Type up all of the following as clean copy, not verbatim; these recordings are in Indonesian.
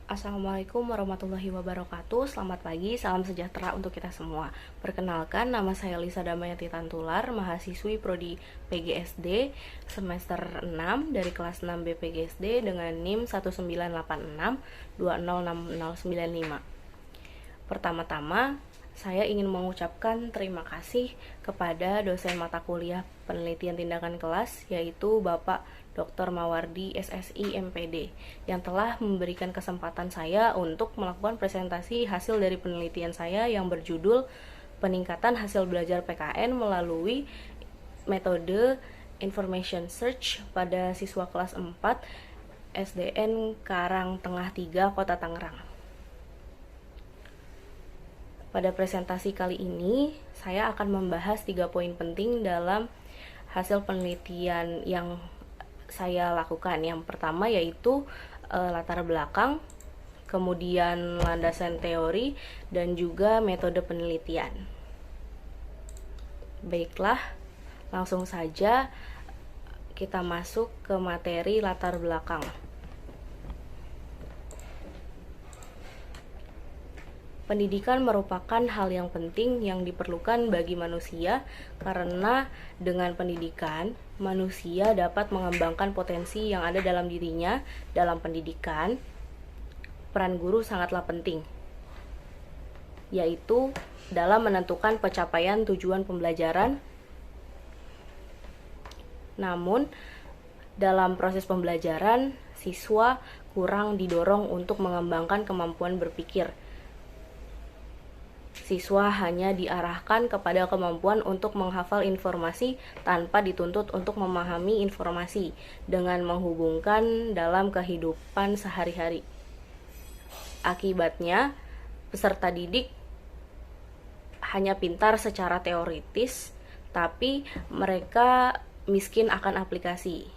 Assalamualaikum warahmatullahi wabarakatuh. Selamat pagi, salam sejahtera untuk kita semua. Perkenalkan, nama saya Lisa Damayanti Tantular, mahasiswi Prodi PGSD semester 6 dari kelas 6 BPGSD dengan NIM 1986206095. Pertama-tama, saya ingin mengucapkan terima kasih kepada dosen mata kuliah penelitian tindakan kelas, yaitu Bapak Dr. Mawardi SSI MPD, yang telah memberikan kesempatan saya untuk melakukan presentasi hasil dari penelitian saya yang berjudul peningkatan hasil belajar PKN melalui metode Information Search pada siswa kelas 4 SDN Karangtengah 3, Kota Tangerang. Pada presentasi kali ini, saya akan membahas 3 poin penting dalam hasil penelitian yang saya lakukan. Yang pertama yaitu latar belakang, kemudian landasan teori, dan juga metode penelitian. Baiklah, langsung saja kita masuk ke materi latar belakang. Pendidikan merupakan hal yang penting yang diperlukan bagi manusia karena dengan pendidikan, manusia dapat mengembangkan potensi yang ada dalam dirinya. Dalam pendidikan, peran guru sangatlah penting, yaitu dalam menentukan pencapaian tujuan pembelajaran. Namun, dalam proses pembelajaran, siswa kurang didorong untuk mengembangkan kemampuan berpikir. Siswa hanya diarahkan kepada kemampuan untuk menghafal informasi tanpa dituntut untuk memahami informasi dengan menghubungkan dalam kehidupan sehari-hari. Akibatnya, peserta didik hanya pintar secara teoritis, tapi mereka miskin akan aplikasi.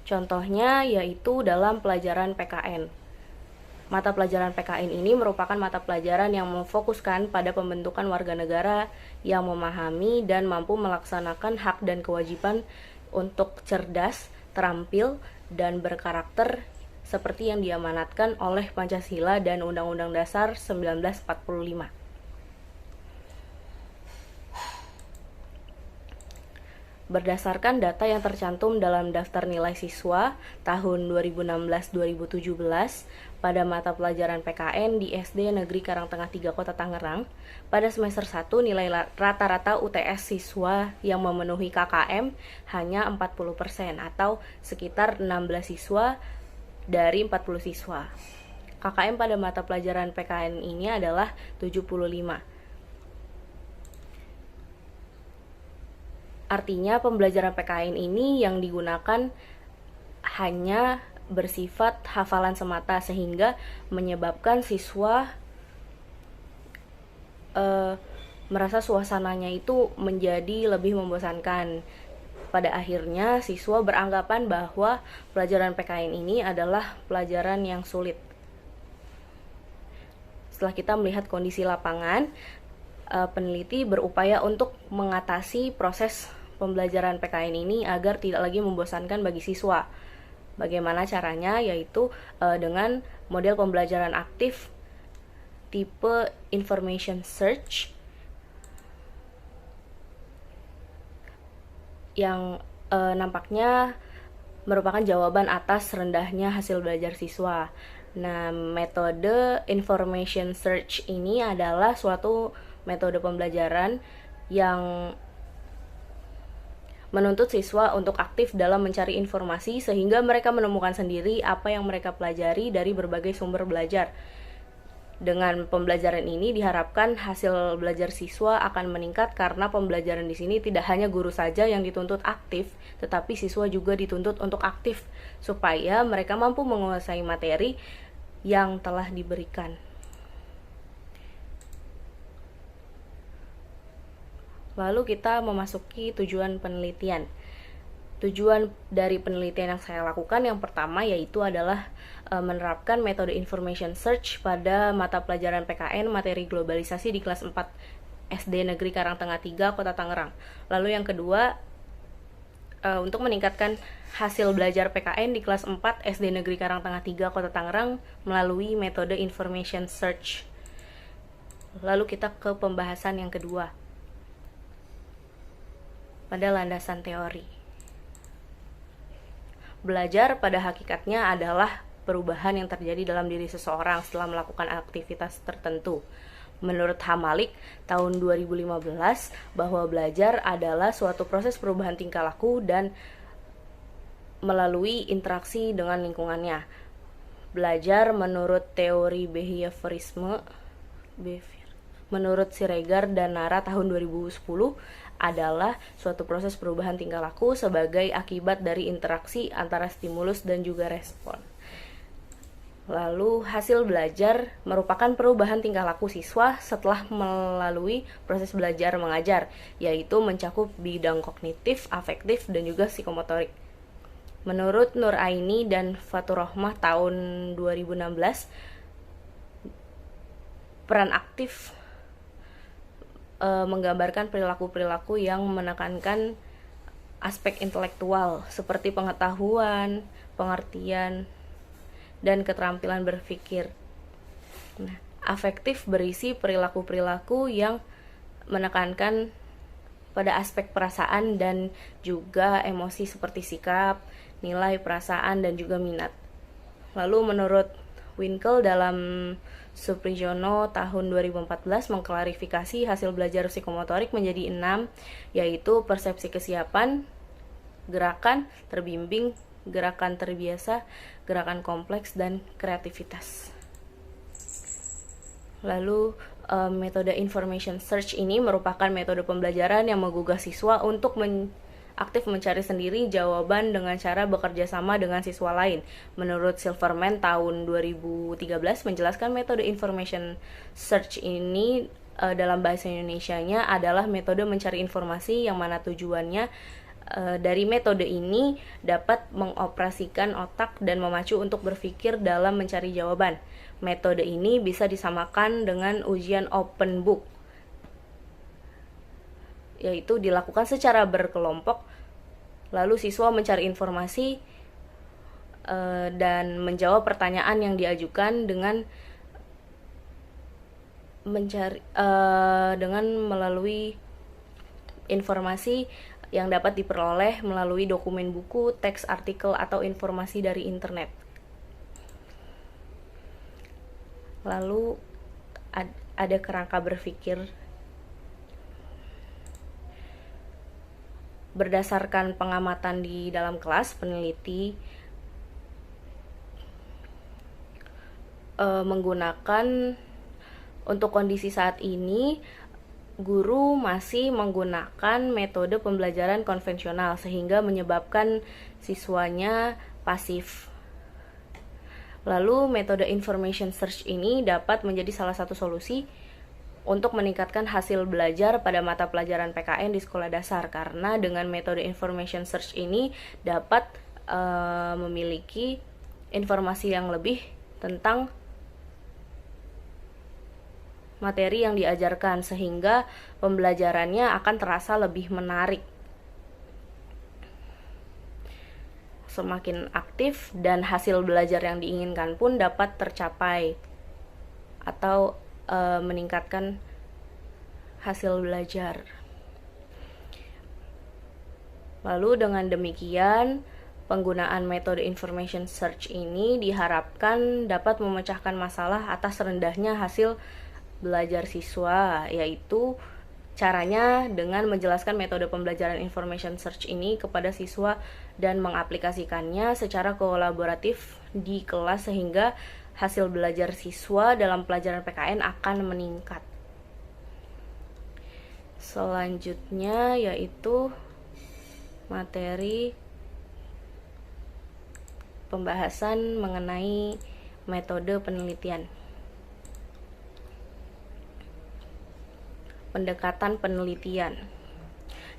Contohnya yaitu dalam pelajaran PKN. Mata pelajaran PKN ini merupakan mata pelajaran yang memfokuskan pada pembentukan warga negara yang memahami dan mampu melaksanakan hak dan kewajiban untuk cerdas, terampil, dan berkarakter seperti yang diamanatkan oleh Pancasila dan Undang-Undang Dasar 1945. Berdasarkan data yang tercantum dalam daftar nilai siswa tahun 2016-2017 pada mata pelajaran PKN di SD Negeri Karangtengah 3, Kota Tangerang, pada semester 1 nilai rata-rata UTS siswa yang memenuhi KKM hanya 40% atau sekitar 16 siswa dari 40 siswa. KKM pada mata pelajaran PKN ini adalah 75. Artinya pembelajaran PKN ini yang digunakan hanya bersifat hafalan semata sehingga menyebabkan siswa merasa suasananya itu menjadi lebih membosankan. Pada akhirnya siswa beranggapan bahwa pelajaran PKN ini adalah pelajaran yang sulit. Setelah kita melihat kondisi lapangan, peneliti berupaya untuk mengatasi proses pembelajaran PKN ini agar tidak lagi membosankan bagi siswa. Bagaimana caranya? Yaitu dengan model pembelajaran aktif tipe Information Search yang nampaknya merupakan jawaban atas rendahnya hasil belajar siswa. Nah, metode Information Search ini adalah suatu metode pembelajaran yang menuntut siswa untuk aktif dalam mencari informasi sehingga mereka menemukan sendiri apa yang mereka pelajari dari berbagai sumber belajar. Dengan pembelajaran ini diharapkan hasil belajar siswa akan meningkat karena pembelajaran di sini tidak hanya guru saja yang dituntut aktif, tetapi siswa juga dituntut untuk aktif supaya mereka mampu menguasai materi yang telah diberikan. Lalu kita memasuki tujuan penelitian. Tujuan dari penelitian yang saya lakukan yang pertama yaitu adalah menerapkan metode Information Search pada mata pelajaran PKN materi globalisasi di kelas 4 SD Negeri Karangtengah 3, Kota Tangerang. Lalu yang kedua untuk meningkatkan hasil belajar PKN di kelas 4 SD Negeri Karangtengah 3 Kota Tangerang melalui metode information search. Lalu kita ke pembahasan yang kedua, pada landasan teori. Belajar pada hakikatnya adalah perubahan yang terjadi dalam diri seseorang setelah melakukan aktivitas tertentu. Menurut Hamalik tahun 2015, bahwa belajar adalah suatu proses perubahan tingkah laku dan melalui interaksi dengan lingkungannya. Belajar menurut teori behaviorisme, menurut Siregar dan Nara tahun 2010, adalah suatu proses perubahan tingkah laku sebagai akibat dari interaksi antara stimulus dan juga respon. Lalu hasil belajar merupakan perubahan tingkah laku siswa setelah melalui proses belajar mengajar, yaitu mencakup bidang kognitif, afektif, dan juga psikomotorik. Menurut Nur Aini dan Fatur Rohmah tahun 2016, peran aktif menggambarkan perilaku-perilaku yang menekankan aspek intelektual seperti pengetahuan, pengertian, dan keterampilan berpikir. Nah, afektif berisi perilaku-perilaku yang menekankan pada aspek perasaan dan juga emosi seperti sikap, nilai, perasaan, dan juga minat. Lalu menurut Winkel dalam Suprijono tahun 2014 mengklarifikasi hasil belajar psikomotorik menjadi 6, yaitu persepsi kesiapan, gerakan, terbimbing, gerakan terbiasa, gerakan kompleks, dan kreativitas. Lalu metode information search ini merupakan metode pembelajaran yang menggugah siswa untuk aktif mencari sendiri jawaban dengan cara bekerja sama dengan siswa lain. Menurut Silverman tahun 2013 menjelaskan metode information search ini dalam bahasa Indonesianya adalah metode mencari informasi yang mana tujuannya dari metode ini dapat mengoperasikan otak dan memacu untuk berpikir dalam mencari jawaban. Metode ini bisa disamakan dengan ujian open book, yaitu dilakukan secara berkelompok, lalu siswa mencari informasi dan menjawab pertanyaan yang diajukan dengan melalui informasi yang dapat diperoleh melalui dokumen buku, teks artikel, atau informasi dari internet. Lalu ada kerangka berpikir. Berdasarkan pengamatan di dalam kelas, peneliti menggunakan untuk kondisi saat ini, guru masih menggunakan metode pembelajaran konvensional sehingga menyebabkan siswanya pasif. Lalu metode information search ini dapat menjadi salah satu solusi untuk meningkatkan hasil belajar pada mata pelajaran PKN di sekolah dasar, karena dengan metode information search ini dapat memiliki informasi yang lebih tentang materi yang diajarkan sehingga pembelajarannya akan terasa lebih menarik, semakin aktif, dan hasil belajar yang diinginkan pun dapat tercapai atau meningkatkan hasil belajar. Lalu dengan demikian, penggunaan metode information search ini diharapkan dapat memecahkan masalah atas rendahnya hasil belajar siswa, yaitu caranya dengan menjelaskan metode pembelajaran information search ini kepada siswa dan mengaplikasikannya secara kolaboratif di kelas sehingga hasil belajar siswa dalam pelajaran PKN akan meningkat. Selanjutnya yaitu materi pembahasan mengenai metode penelitian. Pendekatan penelitian.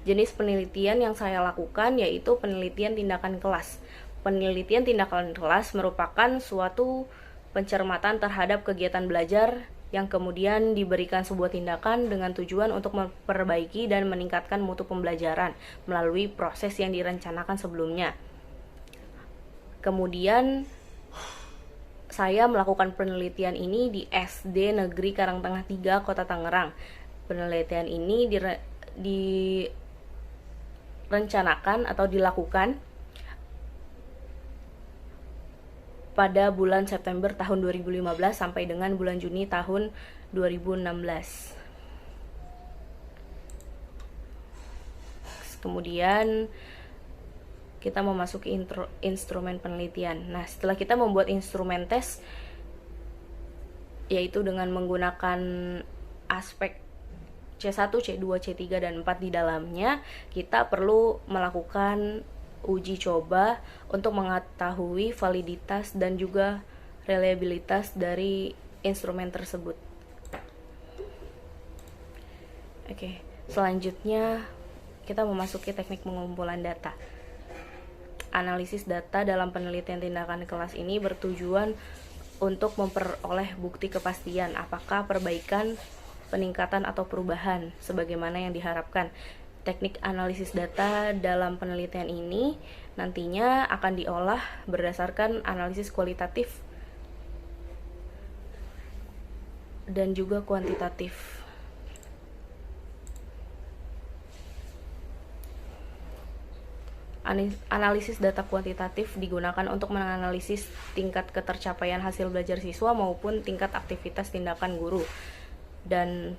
Jenis penelitian yang saya lakukan yaitu penelitian tindakan kelas. Penelitian tindakan kelas merupakan suatu pencermatan terhadap kegiatan belajar yang kemudian diberikan sebuah tindakan dengan tujuan untuk memperbaiki dan meningkatkan mutu pembelajaran melalui proses yang direncanakan sebelumnya. Kemudian saya melakukan penelitian ini di SD Negeri Karangtengah 3 Kota Tangerang. Penelitian ini direncanakan atau dilakukan pada bulan September tahun 2015 sampai dengan bulan Juni tahun 2016. Kemudian kita memasuki instrumen penelitian. Nah, setelah kita membuat instrumen tes, yaitu dengan menggunakan aspek C1, C2, C3, dan 4 di dalamnya, kita perlu melakukan uji coba untuk mengetahui validitas dan juga reliabilitas dari instrumen tersebut. Oke, selanjutnya kita memasuki teknik pengumpulan data. Analisis data dalam penelitian tindakan kelas ini bertujuan untuk memperoleh bukti kepastian apakah perbaikan, peningkatan, atau perubahan sebagaimana yang diharapkan. Teknik analisis data dalam penelitian ini nantinya akan diolah berdasarkan analisis kualitatif dan juga kuantitatif. Analisis data kuantitatif digunakan untuk menganalisis tingkat ketercapaian hasil belajar siswa maupun tingkat aktivitas tindakan guru dan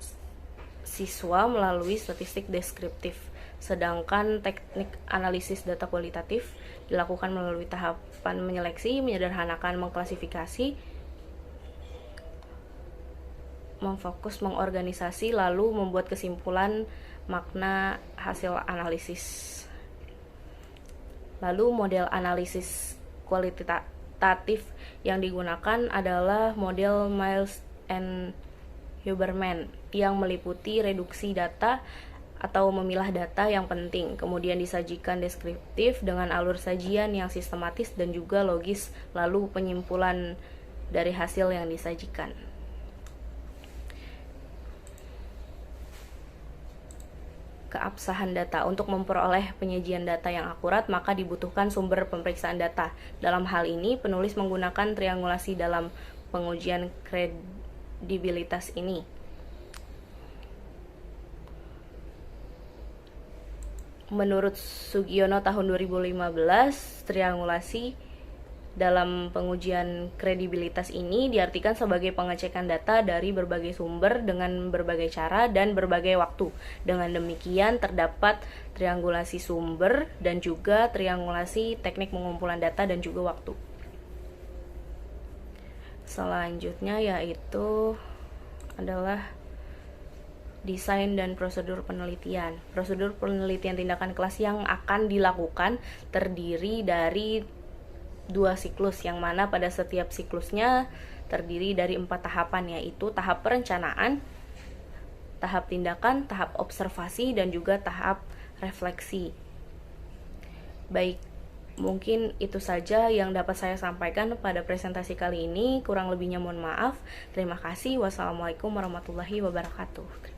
siswa melalui statistik deskriptif. Sedangkan teknik analisis data kualitatif dilakukan melalui tahapan menyeleksi, menyederhanakan, mengklasifikasi, memfokus, mengorganisasi, lalu membuat kesimpulan makna hasil analisis. Lalu model analisis kualitatif yang digunakan adalah model Miles and Huberman yang meliputi reduksi data atau memilah data yang penting, kemudian disajikan deskriptif dengan alur sajian yang sistematis dan juga logis, lalu penyimpulan dari hasil yang disajikan. Keabsahan data. Untuk memperoleh penyajian data yang akurat, maka dibutuhkan sumber pemeriksaan data. Dalam hal ini, penulis menggunakan triangulasi dalam pengujian kredibilitas ini. Menurut Sugiono tahun 2015, triangulasi dalam pengujian kredibilitas ini diartikan sebagai pengecekan data dari berbagai sumber dengan berbagai cara dan berbagai waktu. Dengan demikian terdapat triangulasi sumber dan juga triangulasi teknik pengumpulan data dan juga waktu. Selanjutnya yaitu adalah desain dan prosedur penelitian. Prosedur penelitian tindakan kelas yang akan dilakukan terdiri dari 2 siklus, yang mana pada setiap siklusnya terdiri dari 4 tahapan, yaitu tahap perencanaan, tahap tindakan, tahap observasi, dan juga tahap refleksi. Baik, mungkin itu saja yang dapat saya sampaikan pada presentasi kali ini. Kurang lebihnya mohon maaf. Terima kasih. Wassalamualaikum warahmatullahi wabarakatuh.